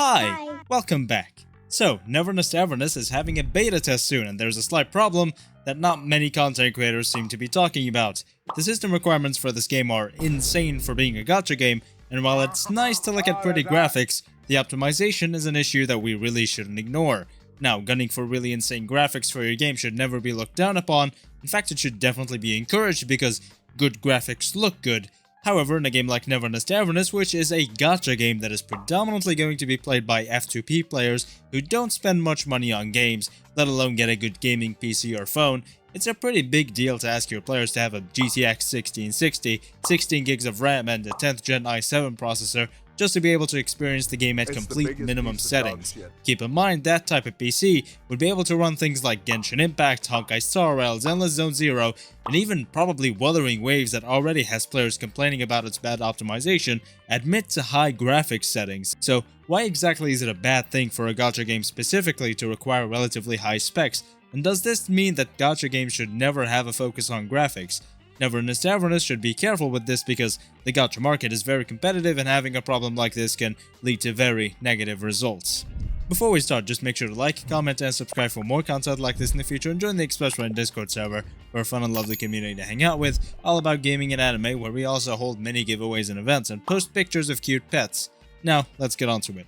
Hi, Hi. welcome back. So, Neverness to Everness is having a beta test soon, and there's a slight problem that not many content creators seem to be talking about. The system requirements for this game are insane for being a gacha game, and while it's nice to look at pretty graphics, the optimization is an issue that we really shouldn't ignore. Now, gunning for really insane graphics for your game should never be looked down upon. In fact, it should definitely be encouraged because good graphics look good. However, in a game like Neverness to Everness, which is a gacha game that is predominantly going to be played by F2P players who don't spend much money on games, let alone get a good gaming PC or phone, it's a pretty big deal to ask your players to have a GTX 1660, 16 gigs of RAM and a 10th gen i7 processor just to be able to experience the game at complete minimum settings. Keep in mind that type of PC would be able to run things like Genshin Impact, Honkai Star Rail, Zenless Zone Zero, and even probably Wuthering Waves that already has players complaining about its bad optimization at mid to high graphics settings. So why exactly is it a bad thing for a gacha game specifically to require relatively high specs? And does this mean that gacha games should never have a focus on graphics? Neverness to Everness should be careful with this because the gacha market is very competitive and having a problem like this can lead to very negative results. Before we start, just make sure to like, comment, and subscribe for more content like this in the future, and join the Express Friend Discord server. We're a fun and lovely community to hang out with, all about gaming and anime, where we also hold mini giveaways and events and post pictures of cute pets. Now, let's get on to it.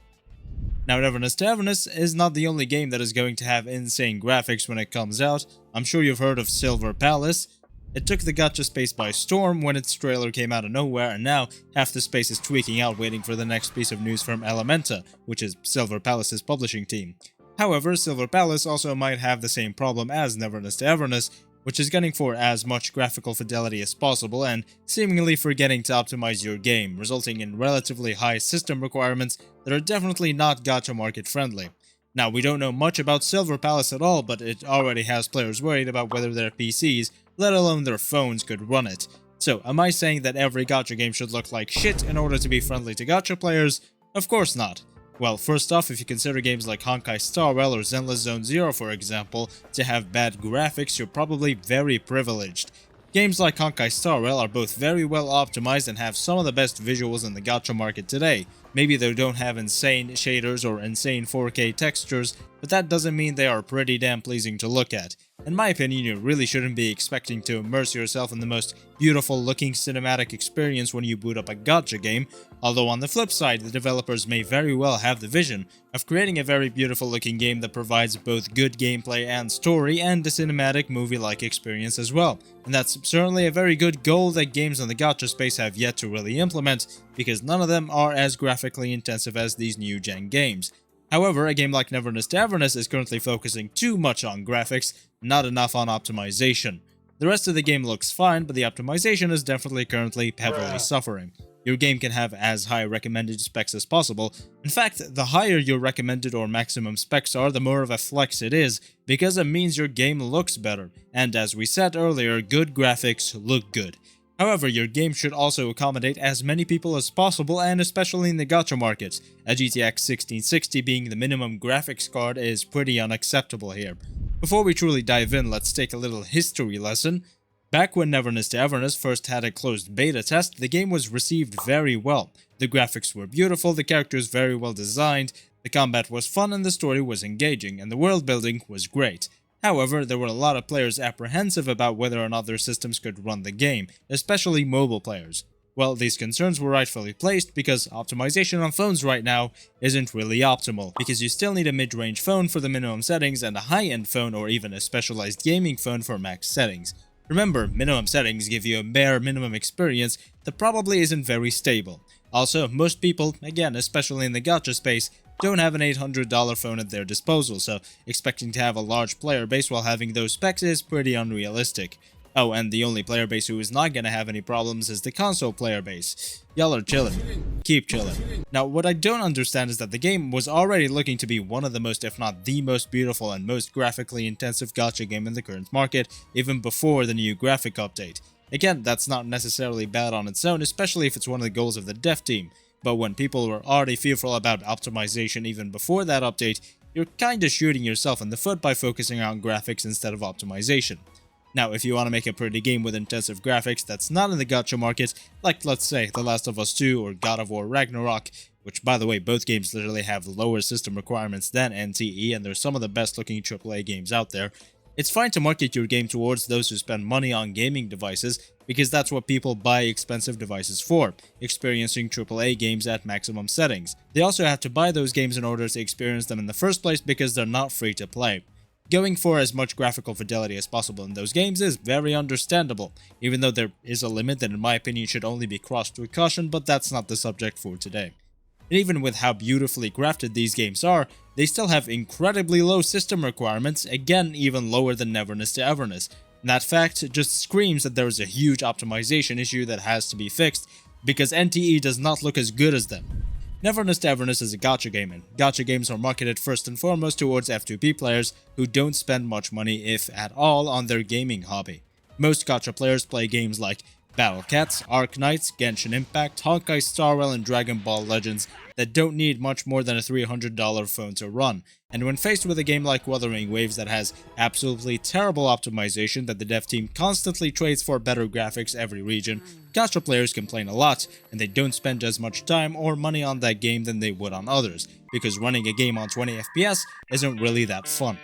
Now, Neverness to Everness is not the only game that is going to have insane graphics when it comes out. I'm sure you've heard of Silver Palace. It took the gacha space by storm when its trailer came out of nowhere, and now half the space is tweaking out waiting for the next piece of news from Elementa, which is Silver Palace's publishing team. However, Silver Palace also might have the same problem as Neverness to Everness, which is gunning for as much graphical fidelity as possible and seemingly forgetting to optimize your game, resulting in relatively high system requirements that are definitely not gacha market friendly. Now, we don't know much about Silver Palace at all, but it already has players worried about whether their PCs, let alone their phones, could run it. So, am I saying that every gacha game should look like shit in order to be friendly to gacha players? Of course not. Well, first off, if you consider games like Honkai Star Rail or Zenless Zone Zero, for example, to have bad graphics, you're probably very privileged. Games like Honkai Star Rail are both very well optimized and have some of the best visuals in the gacha market today. Maybe they don't have insane shaders or insane 4K textures, but that doesn't mean they are pretty damn pleasing to look at. In my opinion, you really shouldn't be expecting to immerse yourself in the most beautiful looking cinematic experience when you boot up a gacha game, although on the flip side, the developers may very well have the vision of creating a very beautiful looking game that provides both good gameplay and story and a cinematic movie-like experience as well. And that's certainly a very good goal that games on the gacha space have yet to really implement, because none of them are as graphically intensive as these new gen games. However, a game like Neverness to Everness is currently focusing too much on graphics, not enough on optimization. The rest of the game looks fine, but the optimization is definitely currently heavily suffering. Your game can have as high recommended specs as possible. In fact, the higher your recommended or maximum specs are, the more of a flex it is, because it means your game looks better. And as we said earlier, good graphics look good. However, your game should also accommodate as many people as possible, and especially in the gacha market. A GTX 1660 being the minimum graphics card is pretty unacceptable here. Before we truly dive in, let's take a little history lesson. Back when Neverness to Everness first had a closed beta test, the game was received very well. The graphics were beautiful, the characters very well designed, the combat was fun and the story was engaging, and the world building was great. However, there were a lot of players apprehensive about whether or not their systems could run the game, especially mobile players. Well, these concerns were rightfully placed because optimization on phones right now isn't really optimal, because you still need a mid-range phone for the minimum settings and a high-end phone or even a specialized gaming phone for max settings. Remember, minimum settings give you a bare minimum experience that probably isn't very stable. Also, most people, again especially in the gacha space, don't have an $800 phone at their disposal, so expecting to have a large player base while having those specs is pretty unrealistic. Oh, and the only player base who is not gonna have any problems is the console player base. Y'all are chillin'. Keep chillin'. Now, what I don't understand is that the game was already looking to be one of the most, if not the most beautiful and most graphically intensive gacha game in the current market, even before the new graphic update. Again, that's not necessarily bad on its own, especially if it's one of the goals of the dev team. But when people were already fearful about optimization even before that update, you're kinda shooting yourself in the foot by focusing on graphics instead of optimization. Now, if you want to make a pretty game with intensive graphics that's not in the gacha market, like let's say The Last of Us 2 or God of War Ragnarok, which by the way, both games literally have lower system requirements than NTE, and they're some of the best looking AAA games out there. It's fine to market your game towards those who spend money on gaming devices, because that's what people buy expensive devices for, experiencing AAA games at maximum settings. They also have to buy those games in order to experience them in the first place because they're not free to play. Going for as much graphical fidelity as possible in those games is very understandable, even though there is a limit that in my opinion should only be crossed with caution, but that's not the subject for today. And even with how beautifully crafted these games are, they still have incredibly low system requirements, again even lower than Neverness to Everness. And that fact just screams that there is a huge optimization issue that has to be fixed, because NTE does not look as good as them. Neverness to Everness is a gacha game, and gacha games are marketed first and foremost towards F2P players who don't spend much money, if at all, on their gaming hobby. Most gacha players play games like Battle Cats, Arc Knights, Genshin Impact, Honkai Star Rail, and Dragon Ball Legends that don't need much more than a $300 phone to run. And when faced with a game like Wuthering Waves that has absolutely terrible optimization that the dev team constantly trades for better graphics every region, gacha players complain a lot, and they don't spend as much time or money on that game than they would on others, because running a game on 20 FPS isn't really that fun.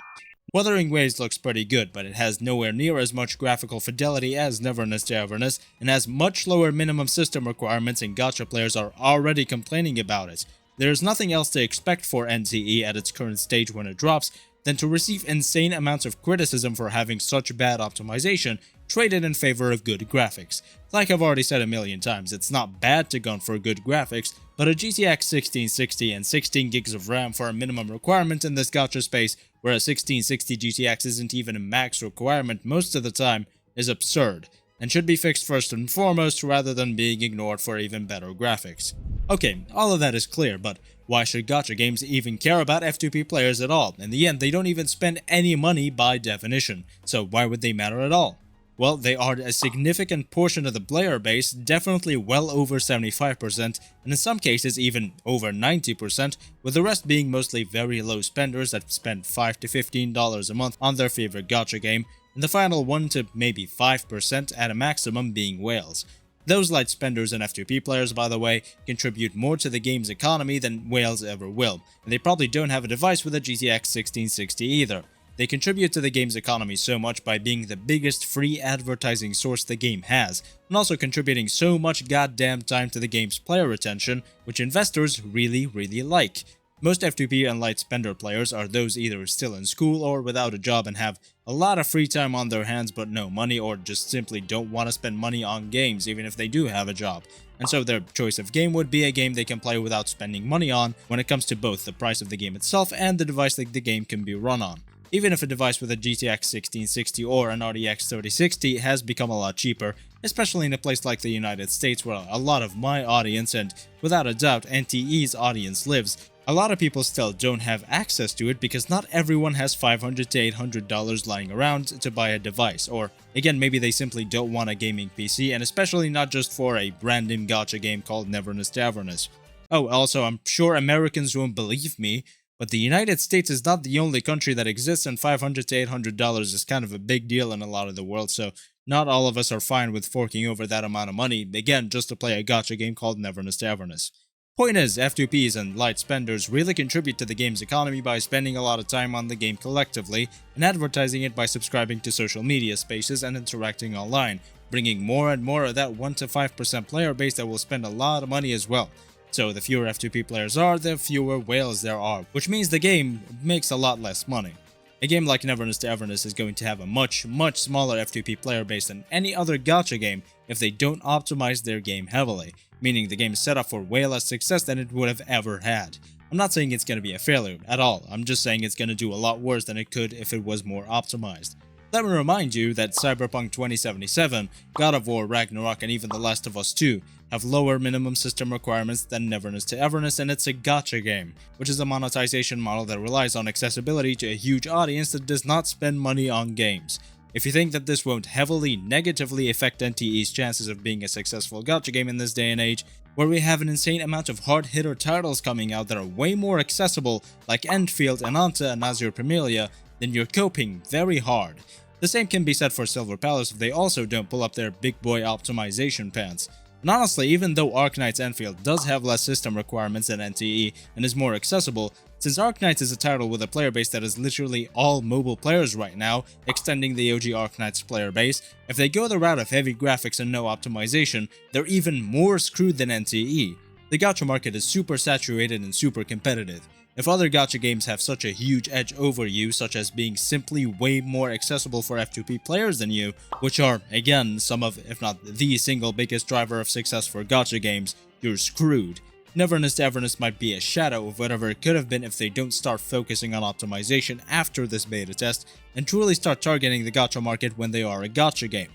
Wuthering Waves looks pretty good, but it has nowhere near as much graphical fidelity as Neverness to Everness, and has much lower minimum system requirements, and gacha players are already complaining about it. There is nothing else to expect for NTE at its current stage when it drops than to receive insane amounts of criticism for having such bad optimization traded in favor of good graphics. Like I've already said a million times, it's not bad to gun for good graphics, but a GTX 1660 and 16 gigs of RAM for a minimum requirement in this gacha space, where a 1660 GTX isn't even a max requirement most of the time, is absurd, and should be fixed first and foremost rather than being ignored for even better graphics. Okay, all of that is clear, but why should gacha games even care about F2P players at all? In the end, they don't even spend any money by definition, so why would they matter at all? Well, they are a significant portion of the player base, definitely well over 75%, and in some cases even over 90%, with the rest being mostly very low spenders that spend $5 to $15 a month on their favorite gacha game, and the final 1 to maybe 5% at a maximum being whales. Those light spenders and F2P players, by the way, contribute more to the game's economy than whales ever will, and they probably don't have a device with a GTX 1660 either. They contribute to the game's economy so much by being the biggest free advertising source the game has, and also contributing so much goddamn time to the game's player retention, which investors really like. Most F2P and light spender players are those either still in school or without a job and have a lot of free time on their hands but no money, or just simply don't want to spend money on games even if they do have a job. And so their choice of game would be a game they can play without spending money on when it comes to both the price of the game itself and the device that the game can be run on. Even if a device with a GTX 1660 or an RTX 3060 has become a lot cheaper, especially in a place like the United States where a lot of my audience, and without a doubt NTE's audience, lives, a lot of people still don't have access to it because not everyone has $500 to $800 lying around to buy a device, or again, maybe they simply don't want a gaming PC, and especially not just for a random gacha game called Neverness to Everness. Oh, also, I'm sure Americans won't believe me, but the United States is not the only country that exists, and $500 to $800 is kind of a big deal in a lot of the world, so not all of us are fine with forking over that amount of money, again, just to play a gacha game called Neverness to Everness. Point is, F2Ps and light spenders really contribute to the game's economy by spending a lot of time on the game collectively, and advertising it by subscribing to social media spaces and interacting online, bringing more and more of that 1 to 5% player base that will spend a lot of money as well. So the fewer F2P players are, the fewer whales there are, which means the game makes a lot less money. A game like Neverness to Everness is going to have a much smaller F2P player base than any other gacha game if they don't optimize their game heavily, meaning the game is set up for way less success than it would have ever had. I'm not saying it's going to be a failure at all, I'm just saying it's going to do a lot worse than it could if it was more optimized. Let me remind you that Cyberpunk 2077, God of War Ragnarok, and even The Last of Us 2 have lower minimum system requirements than Neverness to Everness, and it's a gacha game, which is a monetization model that relies on accessibility to a huge audience that does not spend money on games. If you think that this won't heavily negatively affect NTE's chances of being a successful gacha game in this day and age, where we have an insane amount of hard-hitter titles coming out that are way more accessible, like Endfield, Ananta, and Azure Premilia, then you're coping very hard. The same can be said for Silver Palace if they also don't pull up their big boy optimization pants. And honestly, even though Arknight's Enfield does have less system requirements than NTE and is more accessible, since Arknights is a title with a player base that is literally all mobile players right now, extending the OG Arknights player base, if they go the route of heavy graphics and no optimization, they're even more screwed than NTE. The gacha market is super saturated and super competitive. If other gacha games have such a huge edge over you, such as being simply way more accessible for F2P players than you, which are, again, some of, if not the single biggest driver of success for gacha games, you're screwed. Neverness to Everness might be a shadow of whatever it could have been if they don't start focusing on optimization after this beta test, and truly start targeting the gacha market when they are a gacha game.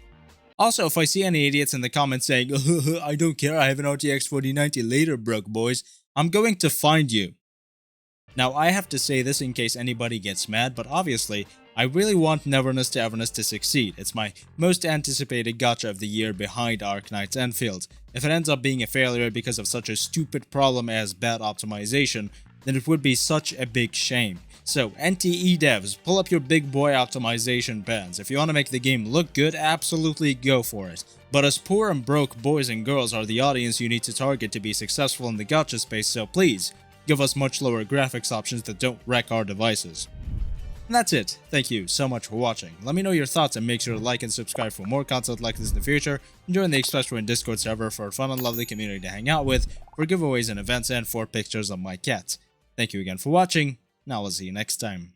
Also, if I see any idiots in the comments saying, I don't care, I have an RTX 4090 later, broke boys, I'm going to find you. Now, I have to say this in case anybody gets mad, but obviously, I really want Neverness to Everness to succeed. It's my most anticipated gacha of the year behind Arknight's Enfield. If it ends up being a failure because of such a stupid problem as bad optimization, then it would be such a big shame. So, NTE devs, pull up your big boy optimization pens. If you want to make the game look good, absolutely go for it. But us poor and broke boys and girls are the audience you need to target to be successful in the gacha space, so please, give us much lower graphics options that don't wreck our devices. And that's it. Thank you so much for watching. Let me know your thoughts and make sure to like and subscribe for more content like this in the future, and join the Express Train Discord server for a fun and lovely community to hang out with, for giveaways and events, and for pictures of my cat. Thank you again for watching. Now I'll see you next time.